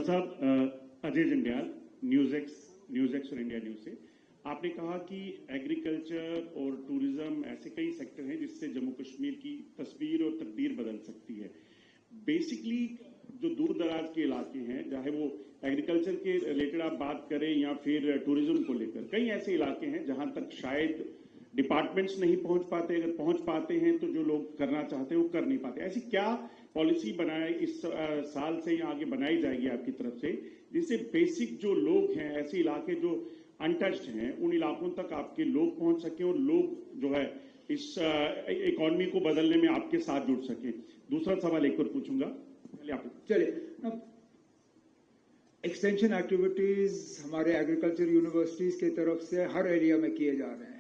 साहब, Ajay Jandial, news x और India news से। आपने कहा कि एग्रीकल्चर और टूरिज्म ऐसे कई सेक्टर हैं जिससे जम्मू कश्मीर की तस्वीर और तकदीर बदल सकती है। बेसिकली जो दूर दराज के इलाके हैं, चाहे वो एग्रीकल्चर के रिलेटेड आप बात करें या फिर टूरिज्म को लेकर, कई ऐसे इलाके हैं जहां तक शायद डिपार्टमेंट्स नहीं पहुंच पाते, अगर पहुंच पाते हैं तो जो लोग करना चाहते हैं वो कर नहीं पाते। ऐसी क्या पॉलिसी बनाए इस साल से या आगे बनाई जाएगी आपकी तरफ से, जिससे बेसिक जो लोग हैं, ऐसे इलाके जो अनटच्ड हैं, उन इलाकों तक आपके लोग पहुंच सके और लोग जो है इस इकोनॉमी को बदलने में आपके साथ जुड़ सके। दूसरा सवाल एक और पूछूंगा, पहले आप चलिए। एक्सटेंशन एक्टिविटीज हमारे एग्रीकल्चर यूनिवर्सिटीज की तरफ से हर एरिया में किए जा रहे हैं।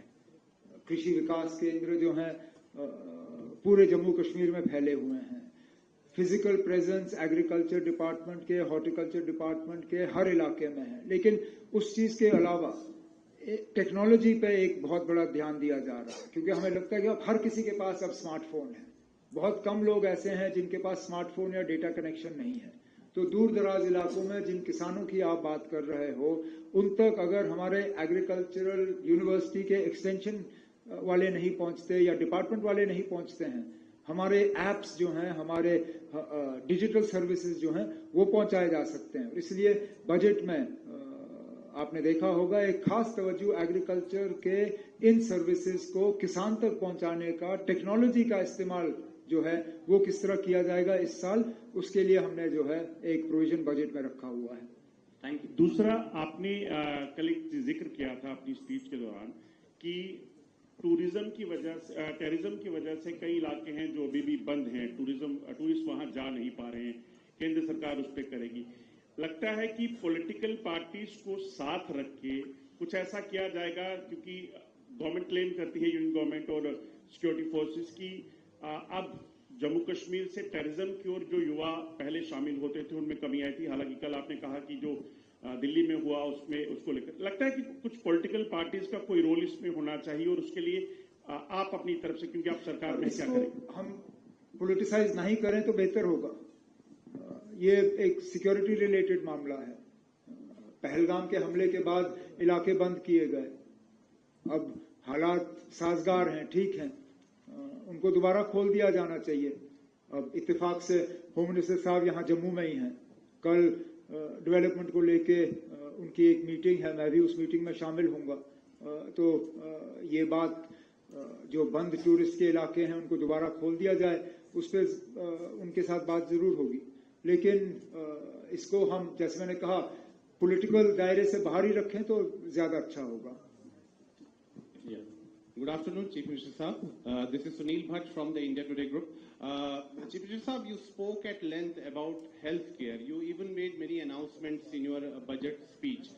कृषि विकास केंद्र जो हैं पूरे जम्मू कश्मीर में फैले हुए हैं। फिजिकल प्रेजेंस एग्रीकल्चर डिपार्टमेंट के, हॉर्टिकल्चर डिपार्टमेंट के हर इलाके में है। लेकिन उस चीज के अलावा टेक्नोलॉजी पे एक बहुत बड़ा ध्यान दिया जा रहा है, क्योंकि हमें लगता है कि अब हर किसी के पास अब स्मार्टफोन है। बहुत कम लोग ऐसे हैं जिनके पास स्मार्टफोन या डेटा कनेक्शन नहीं है। तो दूर दराज इलाकों में जिन किसानों की आप बात कर रहे हो, उन तक अगर हमारे एग्रीकल्चरल यूनिवर्सिटी के एक्सटेंशन वाले नहीं पहुंचते या डिपार्टमेंट वाले नहीं पहुंचते हैं, हमारे एप्स जो हैं, हमारे डिजिटल सर्विसेज जो हैं, वो पहुंचाए जा सकते हैं। इसलिए बजट में आपने देखा होगा एक खास तवज्जो एग्रीकल्चर के इन सर्विसेज को किसान तक पहुंचाने का, टेक्नोलॉजी का इस्तेमाल जो है वो किस तरह किया जाएगा इस साल, उसके लिए हमने जो है एक प्रोविजन बजट में रखा हुआ है। Thank you. दूसरा, आपने कल एक जिक्र किया था अपनी स्पीच के दौरान कि टूरिज्म की वजह से, टेररिज्म की वजह से कई इलाके हैं जो अभी भी बंद हैं, टूरिस्ट वहां जा नहीं पा रहे हैं, केंद्र सरकार उस पर करेगी। लगता है कि पॉलिटिकल पार्टीज को साथ रख के कुछ ऐसा किया जाएगा, क्योंकि गवर्नमेंट क्लेम करती है, यूनियन गवर्नमेंट और सिक्योरिटी फोर्सेस की, अब जम्मू कश्मीर से टेररिज्म की ओर जो युवा पहले शामिल होते थे उनमें कमी आई थी। हालांकि कल आपने कहा कि जो दिल्ली में हुआ उसमें, उसको लेकर लगता है कि कुछ पॉलिटिकल पार्टीज का कोई रोल इसमें होना चाहिए, और उसके लिए आप अपनी तरफ से, क्योंकि आप सरकार में, क्या करें? हम पॉलिटिसाइज नहीं करें तो बेहतर होगा। ये एक सिक्योरिटी रिलेटेड मामला है। पहलगाम के हमले के बाद इलाके बंद किए गए, अब हालात साजगार हैं, ठीक हैं, उनको दोबारा खोल दिया जाना चाहिए। अब इत्तेफाक से होम मिनिस्टर साहब यहाँ जम्मू में ही हैं। कल डेवलपमेंट को लेके उनकी एक मीटिंग है, मैं भी उस मीटिंग में शामिल होऊंगा। तो ये बात जो बंद टूरिस्ट के इलाके हैं उनको दोबारा खोल दिया जाए, उस पर उनके साथ बात जरूर होगी। लेकिन इसको हम, जैसे मैंने कहा, पॉलिटिकल दायरे से बाहर ही रखें तो ज्यादा अच्छा होगा। Good afternoon, Chief Minister Saab. This is Sunil Bhatt from the India Today Group. Chief Minister Saab, you spoke at length about healthcare. You even made many announcements in your budget speech.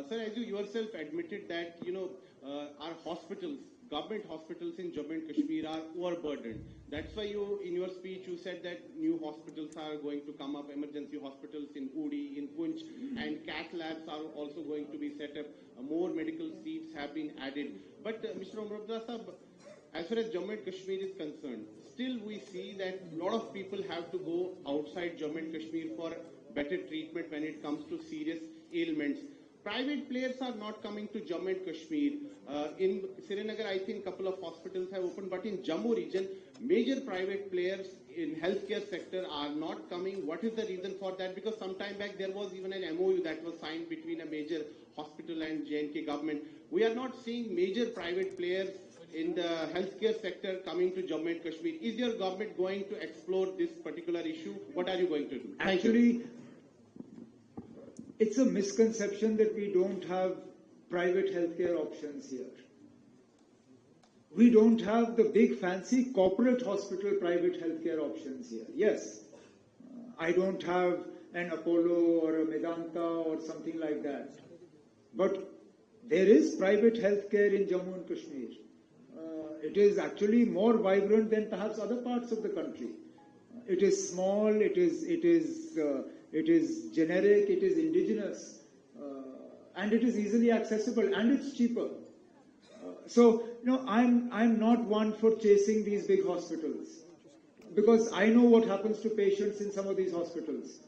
Sir, as you yourself admitted that, our hospitals, government hospitals in Jammu and Kashmir are overburdened. That's why you, in your speech, you said that new hospitals are going to come up, emergency hospitals in Uri, in Poonch, and cath labs are also going to be set up. More medical seats have been added. But Mr. Omrabda Sahab, as far as Jammu and Kashmir is concerned, still we see that a lot of people have to go outside Jammu and Kashmir for better treatment when it comes to serious ailments. Private players are not coming to Jammu and Kashmir. In Srinagar, I think a couple of hospitals have opened, but in Jammu region, major private players in healthcare sector are not coming. What is the reason for that? Because some time back there was even an MOU that was signed between a major hospital and J&K government. We are not seeing major private players in the healthcare sector coming to Jammu and Kashmir. Is your government going to explore this particular issue? What are you going to do? Actually, it's a misconception that we don't have private healthcare options here. We don't have the big fancy corporate hospital private healthcare options here. Yes, I don't have an Apollo or a Medanta or something like that. But there is private healthcare in Jammu and Kashmir. It is actually more vibrant than perhaps other parts of the country. It is small, it is generic, it is indigenous, and it is easily accessible, and it's cheaper. So, I'm not one for chasing these big hospitals, because I know what happens to patients in some of these hospitals.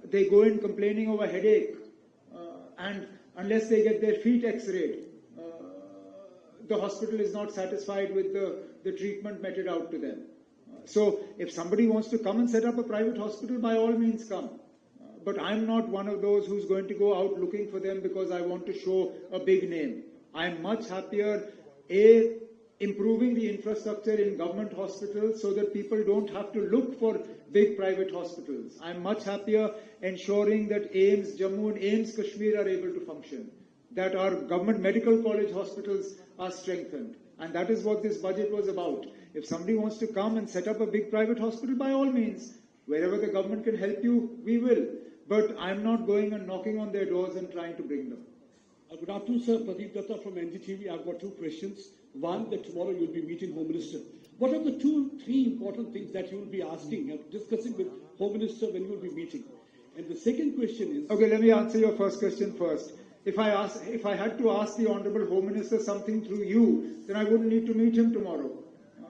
they go in complaining of a headache, and unless they get their feet x-rayed, the hospital is not satisfied with the treatment meted out to them. So if somebody wants to come and set up a private hospital, by all means come. But I'm not one of those who's going to go out looking for them because I want to show a big name. I'm much happier, improving the infrastructure in government hospitals so that people don't have to look for big private hospitals. I'm much happier ensuring that AIIMS Jammu and AIIMS Kashmir are able to function, that our government medical college hospitals are strengthened. And that is what this budget was about. If somebody wants to come and set up a big private hospital, by all means, wherever the government can help you, we will. But I'm not going and knocking on their doors and trying to bring them. Good afternoon, sir. Pradeep Datta from NDTV. I've got two questions. One, that tomorrow you'll be meeting Home Minister. What are the three important things that you will be asking and discussing with Home Minister when you will be meeting? And the second question is... Okay, let me answer your first question first. If I had to ask the Honorable Home Minister something through you, then I wouldn't need to meet him tomorrow.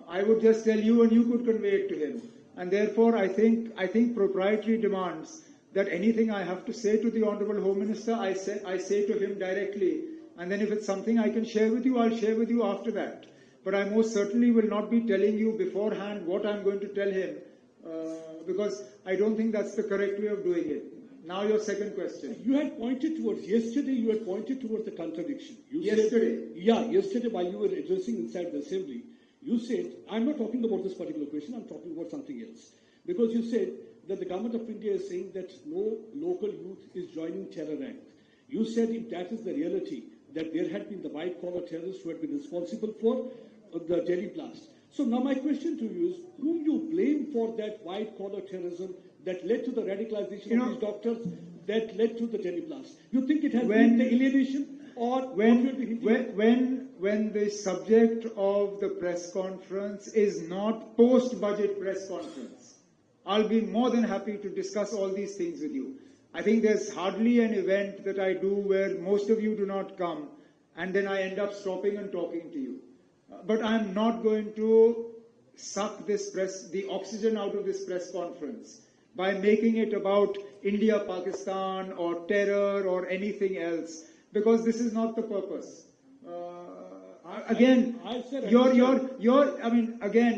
I would just tell you and you could convey it to him. And therefore, I think proprietary demands that anything I have to say to the Honorable Home Minister, I say to him directly. And then if it's something I can share with you, I'll share with you after that. But I most certainly will not be telling you beforehand what I'm going to tell him, because I don't think that's the correct way of doing it. Now your second question. You had pointed towards, yesterday you had pointed towards the contradiction. Yesterday? Yesterday while you were addressing inside the Assembly, you said, I'm not talking about this particular question, I'm talking about something else. Because you said that the government of India is saying that no local youth is joining terror act. You said if that is the reality, that there had been the white-collar terrorists who had been responsible for the Delhi blast. So now my question to you is, whom you blame for that white-collar terrorism that led to the radicalization of these doctors, that led to the Delhi blast? You think it has been the alienation or when the subject of the press conference is not post-budget press conference, I'll be more than happy to discuss all these things with you. I think there's hardly an event that I do where most of you do not come and then I end up stopping and talking to you. But I'm not going to suck the oxygen out of this press conference by making it about India, Pakistan or terror or anything else, because this is not the purpose.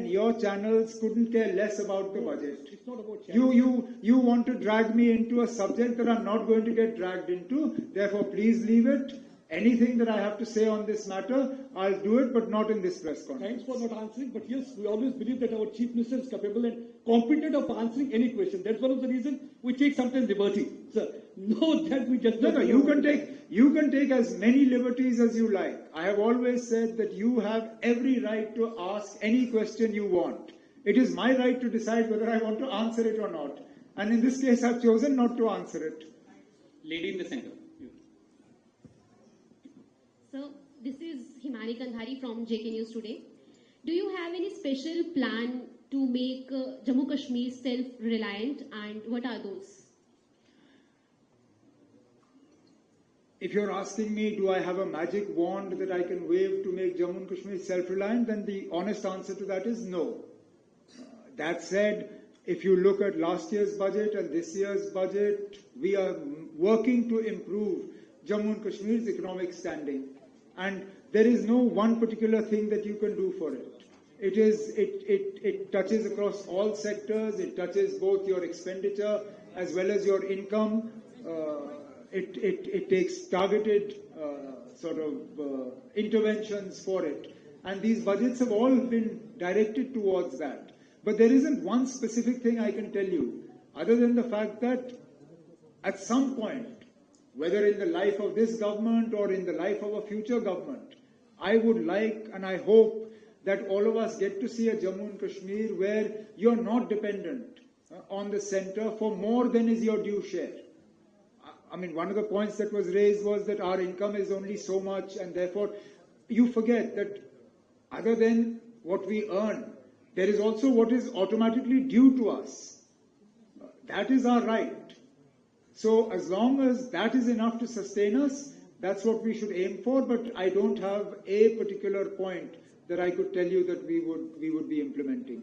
Your channels couldn't care less about the budget. It's not about channels. You want to drag me into a subject that I'm not going to get dragged into. Therefore, please leave it. Anything that I have to say on this matter, I'll do it, but not in this press conference. Thanks for not answering, but yes, we always believe that our Chief Minister is capable and competent of answering any question. That's one of the reasons we take sometimes liberty. Sir, no, that we just... No, you can take as many liberties as you like. I have always said that you have every right to ask any question you want. It is my right to decide whether I want to answer it or not. And in this case, I've chosen not to answer it. Lady in the center. So, this is Himani Kandhari from JK News Today. Do you have any special plan to make Jammu Kashmir self-reliant, and what are those? If you're asking me, do I have a magic wand that I can wave to make Jammu and Kashmir self-reliant, then the honest answer to that is no. That said, if you look at last year's budget and this year's budget, we are working to improve Jammu and Kashmir's economic standing. And there is no one particular thing that you can do for it. It touches across all sectors. It touches both your expenditure as well as your income. It takes targeted interventions for it. And these budgets have all been directed towards that. But there isn't one specific thing I can tell you, other than the fact that at some point, whether in the life of this government or in the life of a future government, I would like and I hope that all of us get to see a Jammu and Kashmir where you're not dependent on the center for more than is your due share. I mean, one of the points that was raised was that our income is only so much, and therefore you forget that other than what we earn, there is also what is automatically due to us. That is our right. So as long as that is enough to sustain us, that's what we should aim for, but I don't have a particular point that I could tell you that we would be implementing.